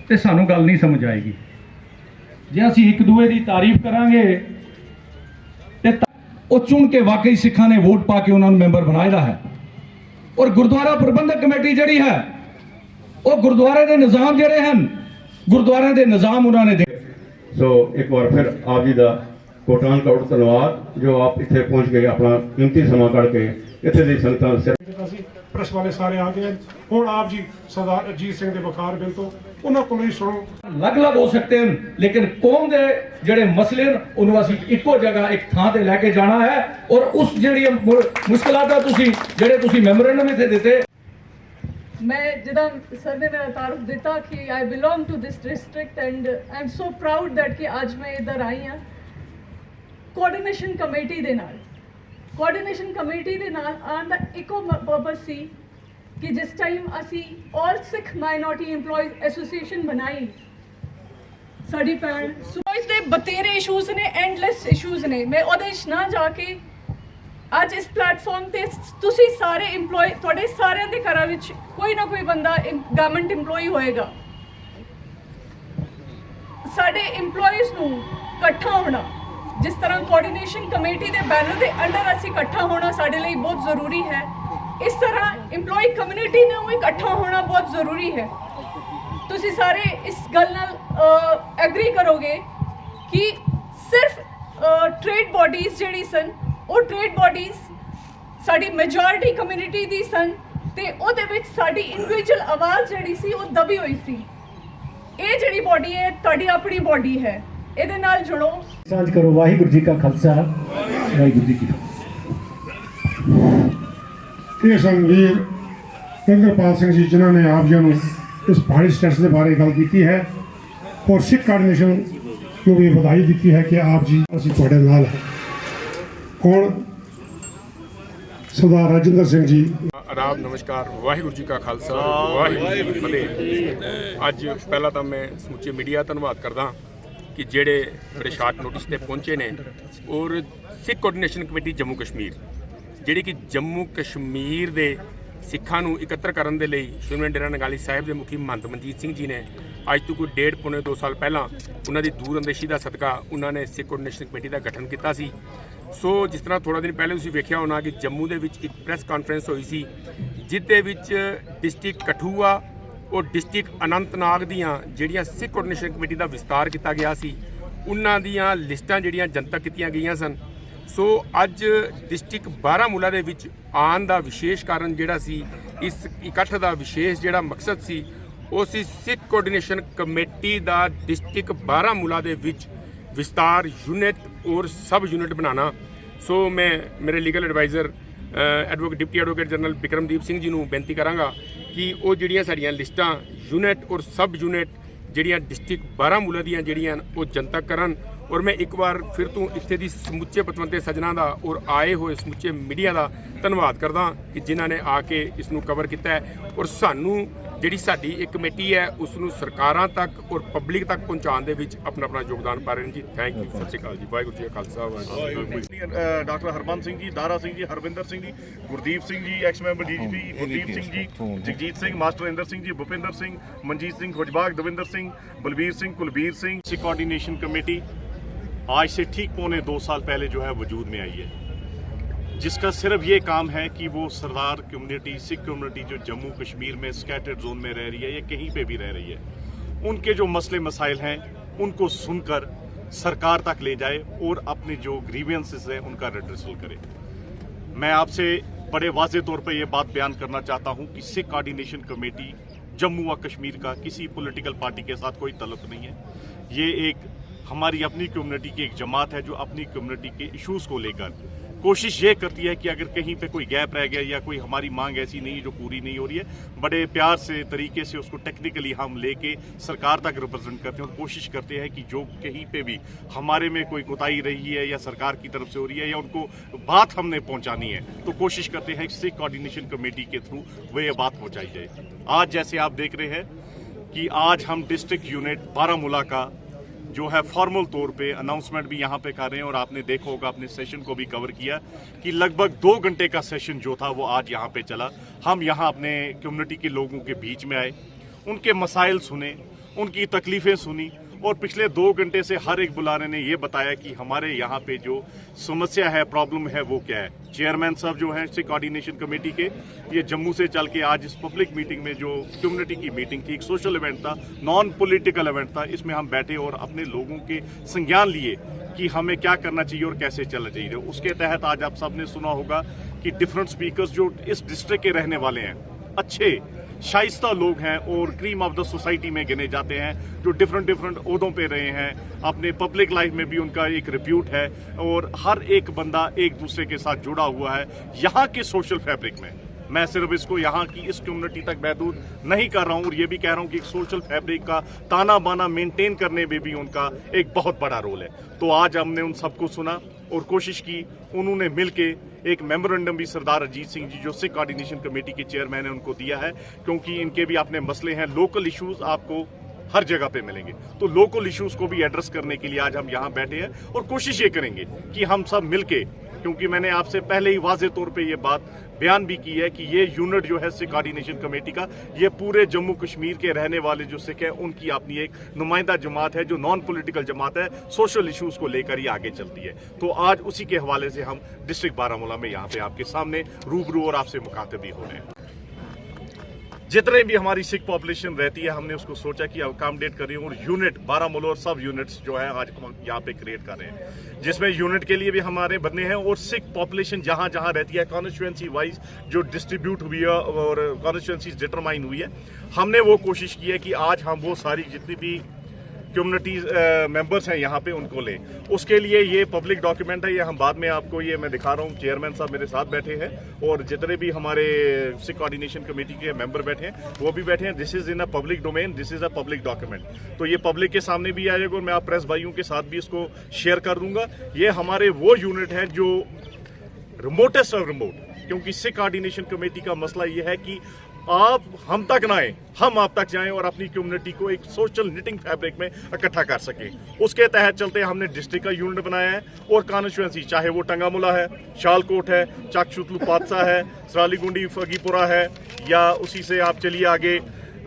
तो सानू गल नहीं समझ आएगी। जे असीं एक दूए की तारीफ करांगे तो चुन के वाकई सिखा ने वोट पा के उन्होंने मैंबर बनाया है। और गुरुद्वारा प्रबंधक कमेटी जी है वो गुरुद्वारे के निज़ाम जोड़े हैं, गुरुद्वारे के निज़ाम उन्होंने दे। सो एक बार फिर आप जी का कोटान कोट धन्यवाद जो आप इतने पहुँच गए, अपना कीमती समा कढ़ के इतने दी संगतां प्रेस वाले सारे आ गए हुण आप जी सरदार अजीत सिंह के बखार बिल तो उन्होंने को ही सुनो। अलग अलग हो सकते हैं लेकिन कौम के जड़े मसले उन्होंने असीं इक्को जगह एक थां ते लैके जाना है। और उस जिहड़ी मुश्किलात जड़े तुसीं मैमोरेंडम इत्थे दिते, मैं जिदा सर ने मेरा तारुफ दिता कि I belong to this district and I am so proud that कि आज मैं इधर आई हाँ कोआर्डिनेशन कमेटी दे नाल। कोआर्डिनेशन कमेटी दे नाल आन दा इको पर्पस सी कि जिस टाइम असी all Sikh minority employees association बनाई साड़ी भैन सुबह दे बतेरे इशूज़ ने, एंडलैस इशूज़ ने, मैं ओहदे च ना जाके आज इस प्लेटफॉर्म ते तुसी सारे एम्प्लॉय थोड़े सारे दे घरां विच कोई ना कोई बंदा गवर्नमेंट एम्प्लॉय होएगा। साडे एम्प्लॉयज़ नूं इकट्ठा होना जिस तरह कोआर्डिनेशन कमेटी के बैनर के अंडर असीं इकट्ठा होना साडे लई बहुत ज़रूरी है, इस तरह एम्प्लॉय कम्यूनिटी ने इकट्ठा होना बहुत ज़रूरी है। तुसीं सारे इस गल नाल एग्री करोगे कि सिर्फ ट्रेड बॉडीज़ जिहड़ी सन वो ट्रेड बॉडीज़ साडी मेजॉरिटी कम्यूनिटी दी सन ते ओहदे विच साडी इंडिविजुअल आवाज़ जिहड़ी सी वो दबी हुई सी। ये जिहड़ी बॉडी है तुहाडी अपनी बॉडी है, ਇਹਦੇ ਨਾਲ जुड़ो। साझ करो। वाहिगुरू जी का खालसा वाहिगुरू जी की ये संवीर इंद्रपाल सिंह जी जिन्होंने आप जी इस पहाड़ी स्टेट्स के बारे गल की है और सिख कोआर्डिनेशन को भी बधाई दी है कि आप जी असीं तुहाडे नाल है। हुण सरदार राजिंदर सिंह जी। आदाब, नमस्कार, वाहिगुरू जी का खालसा वाहिगुरू जी की फतेह। अज पहला तो मैं समुचे मीडिया धन्यवाद करदा कि जेड़े बड़े शार्ट नोटिस पे पहुँचे ने और सिख कोआर्डिनेशन कमेटी जम्मू कश्मीर जिहड़ी कि जम्मू कश्मीर दे सिखां नूं इकत्तर करन दे लई श्रोमणी डेरा नगाली साहिब के मुखी महंत मनजीत सिंह जी ने अज तो कोई 1.5 पौने 2 साल पहला उन्हां दी दूरअंदेशी का सदका उन्होंने सिख कोआर्डिनेशन कमेटी का गठन किया सी। सो जिस तरह थोड़ा दिन पहले तुसीं वेखिया होना कि जम्मू दे विच एक प्रैस कॉन्फ्रेंस हुई सी जिहदे विच डिस्ट्रिक्ट कठुआ और डिस्ट्रिक्ट अनंतनाग दियां जिहड़ियां सिख कोआर्डिनेशन कमेटी का विस्तार किया गया सी उन्हां दियां लिस्टां जिहड़ियां जनतक कीतियां गईयां सन। सो अज डिस्ट्रिक्ट बारामूला दे विच आन दा विशेष कारण जिहड़ा सी इस इकट्ठ दा विशेष जिहड़ा मकसद सी ਉਹ ਸੀ सिख कोआर्डिनेशन कमेटी का डिस्ट्रिक्ट बारामूला दे विच विस्तार यूनिट और सब यूनिट बनाना। सो मैं मेरे legal advisor deputy advocate general Bikramdeep Singh ji नूं बेनती करांगा कि वो जिहड़ियां साडीआं लिस्टां यूनिट और सब यूनिट जिहड़ियां डिस्ट्रिक्ट बारामूला दियां जिहड़ियां वो जनतक करन। और मैं एक बार फिर तो इत्थे दी समुचे पतवंते सज्जनां दा और आए हुए समुचे मीडिया का धन्यवाद करदा कि जिन्हां ने आके इसनूं कवर किया है और सानूं जिहड़ी साडी एक कमेटी है उसनूं सरकारां तक और पब्लिक तक पहुँचाउण दे विच अपना अपना योगदान पा रहे हैं जी। थैंक यू, सत श्री अकाल जी, वाहिगुरू जी का Khalsa Waheguru ji. Doctor Harbans Singh ji, Dara Singh ji, Harvinder Singh ji, Gurdeep Singh ji, ex member DGP Gurdeep Singh ji, Jagjit Singh, master Inder Singh ji, Bhupinder Singh, Manjit Singh खुजबाग, दविंदर सिंह, बलबीर सिंह, कुलबीर सिंह। सिख कोआर्डिनेशन कमेटी आज से ठीक पौने 2 साल पहले जो है वजूद में आई है, जिसका सिर्फ ये काम है कि वो सरदार कम्युनिटी, सिख कम्युनिटी जो जम्मू कश्मीर में स्कैटर्ड जोन में रह रही है या कहीं पे भी रह रही है, उनके जो मसले मसाइल हैं उनको सुनकर सरकार तक ले जाए और अपने जो ग्रीवियंसेस हैं उनका रिड्रेसल करे। मैं आपसे बड़े वाज़े तौर पर यह बात बयान करना चाहता हूँ कि सिख कोआर्डिनेशन कमेटी जम्मू व कश्मीर का किसी पॉलिटिकल पार्टी के साथ कोई तल्लुक नहीं है। ये एक हमारी अपनी कम्युनिटी की एक जमात है जो अपनी कम्युनिटी के इश्यूज़ को लेकर कोशिश ये करती है कि अगर कहीं पे कोई गैप रह गया या कोई हमारी मांग ऐसी नहीं जो पूरी नहीं हो रही है, बड़े प्यार से तरीके से उसको टेक्निकली हम लेके सरकार तक रिप्रेजेंट करते हैं और कोशिश करते हैं कि जो कहीं पे भी हमारे में कोई कोताही रही है या सरकार की तरफ से हो रही है या उनको बात हमने पहुंचानी है तो कोशिश करते हैं सिख कोआर्डिनेशन कमेटी के थ्रू वो ये बात पहुँचाई जाए। आज जैसे आप देख रहे हैं कि आज हम डिस्ट्रिक्ट यूनिट बारामूला का जो है फॉर्मल तौर पे अनाउंसमेंट भी यहाँ पे कर रहे हैं और आपने देखा होगा अपने सेशन को भी कवर किया कि लगभग 2 घंटे का सेशन जो था वो आज यहाँ पे चला। हम यहाँ अपने कम्युनिटी के लोगों के बीच में आए, उनके मसाइल सुने, उनकी तकलीफ़ें सुनी और पिछले 2 घंटे से हर एक बुलाने ने ये बताया कि हमारे यहाँ पे जो समस्या है, प्रॉब्लम है, वो क्या है। चेयरमैन साहब जो हैं सिख कोऑर्डिनेशन कमेटी के, ये जम्मू से चल के आज इस पब्लिक मीटिंग में, जो कम्युनिटी की मीटिंग थी, एक सोशल इवेंट था, नॉन पॉलिटिकल इवेंट था, इसमें हम बैठे और अपने लोगों के संज्ञान लिए कि हमें क्या करना चाहिए और कैसे चलना चाहिए। उसके तहत आज आप सबने सुना होगा कि डिफरेंट स्पीकर्स जो इस डिस्ट्रिक्ट के रहने वाले हैं, अच्छे शाइस्ता लोग हैं और क्रीम ऑफ द सोसाइटी में गिने जाते हैं, जो डिफरेंट ओहदों पे रहे हैं, अपने पब्लिक लाइफ में भी उनका एक रिप्यूट है और हर एक बंदा एक दूसरे के साथ जुड़ा हुआ है यहाँ के सोशल फैब्रिक में। मैं सिर्फ इसको यहाँ की इस कम्युनिटी तक महदूद नहीं कर रहा हूँ और ये भी कह रहा हूँ कि सोशल फैब्रिक का ताना बाना मेंटेन करने में भी उनका एक बहुत बड़ा रोल है। तो आज हमने उन सबको सुना और कोशिश की, उन्होंने मिलके एक मेमोरेंडम भी सरदार अजीत सिंह जी जो सिख कोऑर्डिनेशन कमेटी के चेयरमैन है उनको दिया है, क्योंकि इनके भी अपने मसले हैं। लोकल इश्यूज आपको हर जगह पे मिलेंगे, तो लोकल इश्यूज को भी एड्रेस करने के लिए आज हम यहाँ बैठे हैं और कोशिश ये करेंगे कि हम सब मिलके, क्योंकि मैंने आपसे पहले ही वाज़ेह तौर पे ये बात बयान भी की है कि ये यूनिट जो है सिख कोऑर्डिनेशन कमेटी का, ये पूरे जम्मू कश्मीर के रहने वाले जो सिख हैं उनकी अपनी एक नुमाइंदा जमात है, जो नॉन पॉलिटिकल जमात है, सोशल इश्यूज को लेकर ही आगे चलती है। तो आज उसी के हवाले से हम डिस्ट्रिक्ट बारामूला में यहाँ पे आपके सामने रूबरू और आपसे मुखातिब भी हो रहे हैं। जितने भी हमारी सिख पॉपुलेशन रहती है, हमने उसको सोचा कि अकोमोडेट करें और यूनिट बारामूला और सब यूनिट्स जो है आज हम यहाँ पे क्रिएट कर रहे हैं, जिसमें यूनिट के लिए भी हमारे बने हैं और सिख पॉपुलेशन जहाँ जहाँ रहती है कॉन्स्टिट्यूएंसी वाइज जो डिस्ट्रीब्यूट हुई है और कॉन्स्टिट्यूएंसीज डिटरमाइन हुई है, हमने वो कोशिश की है कि आज हम वो सारी जितनी भी कम्युनिटीज मेंबर्स हैं यहाँ पे उनको लें। उसके लिए ये पब्लिक डॉक्यूमेंट है, ये हम बाद में आपको ये मैं दिखा रहा हूँ। चेयरमैन साहब मेरे साथ बैठे हैं और जितने भी हमारे सिख कोऑर्डिनेशन कमेटी के मेंबर बैठे हैं वो भी बैठे हैं। This is in a public domain, this is a public document, तो ये पब्लिक के सामने भी आ जाएगा और मैं आप प्रेस भाइयों के साथ भी इसको शेयर कर दूंगा। ये हमारे वो यूनिट है जो रिमोटेस्ट ऑफ रिमोट, क्योंकि सिख कोऑर्डिनेशन कमेटी का मसला ये है कि आप हम तक ना आए, हम आप तक जाएं और अपनी कम्युनिटी को एक सोशल निटिंग फैब्रिक में इकट्ठा कर सकें। उसके तहत चलते हमने डिस्ट्रिक्ट का यूनिट बनाया है और कॉन्स्टिट्यूएंसी, चाहे वो टंगामुला है, शालकोट है, चाकशुतलू पातसा है, सरालीगुंडी फगीपुरा है, या उसी से आप चलिए आगे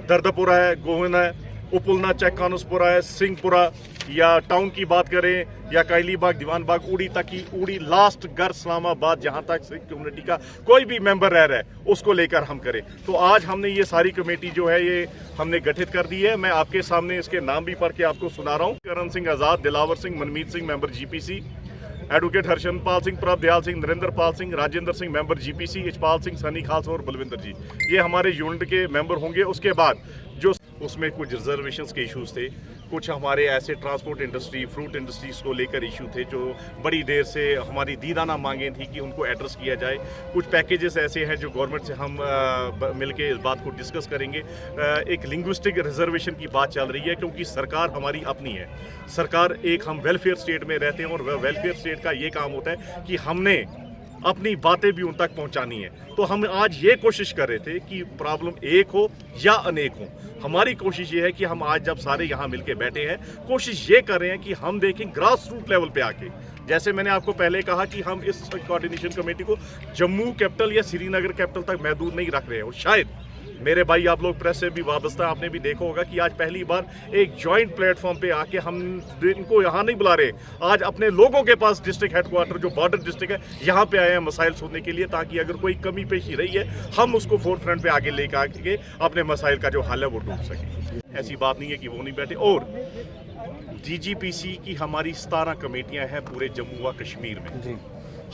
दर्दपुरा है, गोविंद है, उपुलना चेक कानूसपुरा है, सिंहपुरा, या टाउन की बात करें या कैली बाग, दीवान बाग, उड़ी तक की, उड़ी लास्ट घर इस्लामाबाद, जहां तक सिख कम्युनिटी का कोई भी मेंबर रह रहा है उसको लेकर हम करें। तो आज हमने ये सारी कमेटी जो है ये हमने गठित कर दी है। मैं आपके सामने इसके नाम भी पढ़ के आपको सुना रहा हूँ। Karan Singh Azad, Dilawar Singh, Manmeet Singh member GPC, advocate Harshanpal Singh, Prabh Dayal Singh, Narendra Pal Singh, Rajendra Singh member GPC, Ichpal Singh, Sunny Khalsa और बलविंदर जी, ये हमारे यूनिट के मेंबर होंगे। उसके बाद जो उसमें कुछ रिजर्वेशंस के इश्यूज थे, कुछ हमारे ऐसे ट्रांसपोर्ट इंडस्ट्री, फ्रूट इंडस्ट्रीज को लेकर इशू थे जो बड़ी देर से हमारी दीदाना मांगें थी कि उनको एड्रेस किया जाए। कुछ पैकेजेस ऐसे हैं जो गवर्नमेंट से हम मिलके इस बात को डिस्कस करेंगे। एक लिंग्विस्टिक रिजर्वेशन की बात चल रही है, क्योंकि सरकार हमारी अपनी है, सरकार एक, हम वेलफेयर स्टेट में रहते हैं और वेलफेयर स्टेट का ये काम होता है कि हमने अपनी बातें भी उन तक पहुंचानी है। तो हम आज ये कोशिश कर रहे थे कि प्रॉब्लम एक हो या अनेक हो, हमारी कोशिश ये है कि हम आज जब सारे यहाँ मिलके बैठे हैं, कोशिश ये कर रहे हैं कि हम देखें ग्रास रूट लेवल पे आके, जैसे मैंने आपको पहले कहा कि हम इस कोऑर्डिनेशन कमेटी को जम्मू कैपिटल या श्रीनगर कैपिटल तक महदूद नहीं रख रहे हैं। और शायद मेरे भाई आप लोग प्रेस से भी वाबस्ता, आपने भी देखा होगा कि आज पहली बार एक जॉइंट प्लेटफॉर्म पे आके हम इनको यहाँ नहीं बुला रहे, आज अपने लोगों के पास डिस्ट्रिक्ट हेडक्वार्टर जो बॉर्डर डिस्ट्रिक्ट है यहाँ पे आए हैं मसाइल सुनने के लिए, ताकि अगर कोई कमी पेशी रही है हम उसको फोर्थ फ्रंट पे आगे लेकर आके अपने मसाइल का जो हल है वो ढूंढ सकें। ऐसी बात नहीं है कि वो नहीं बैठे। और DGPC की हमारी 17 कमेटियाँ हैं पूरे जम्मू व कश्मीर में।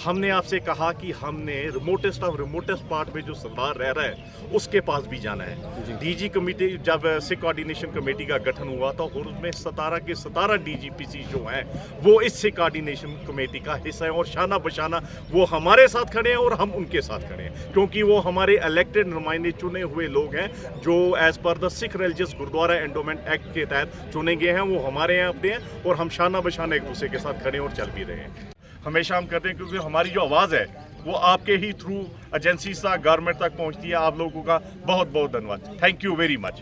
हमने आपसे कहा कि हमने रिमोटेस्ट ऑफ रिमोटेस्ट पार्ट में जो सरदार रह रहा है उसके पास भी जाना है। DG कमेटी, जब सिख कोऑर्डिनेशन कमेटी का गठन हुआ था और उसमें 17 के 17 DGPC जो हैं वो इस सिख कोऑर्डिनेशन कमेटी का हिस्सा है और शाना बशाना वो हमारे साथ खड़े हैं और हम उनके साथ खड़े हैं, क्योंकि वो हमारे इलेक्टेड नुमाइंदे, चुने हुए लोग हैं जो as per the Sikh religious gurdwara endowment act के तहत चुने गए हैं। वो हमारे यहाँ अपने हैं और हम शाना बशाना एक दूसरे के साथ खड़े और चल भी रहे हैं। हमेशा हम करते हैं क्योंकि हमारी जो आवाज़ है वो आपके ही थ्रू एजेंसी तक, गवर्नमेंट तक पहुंचती है। आप लोगों का बहुत बहुत धन्यवाद। Thank you very much.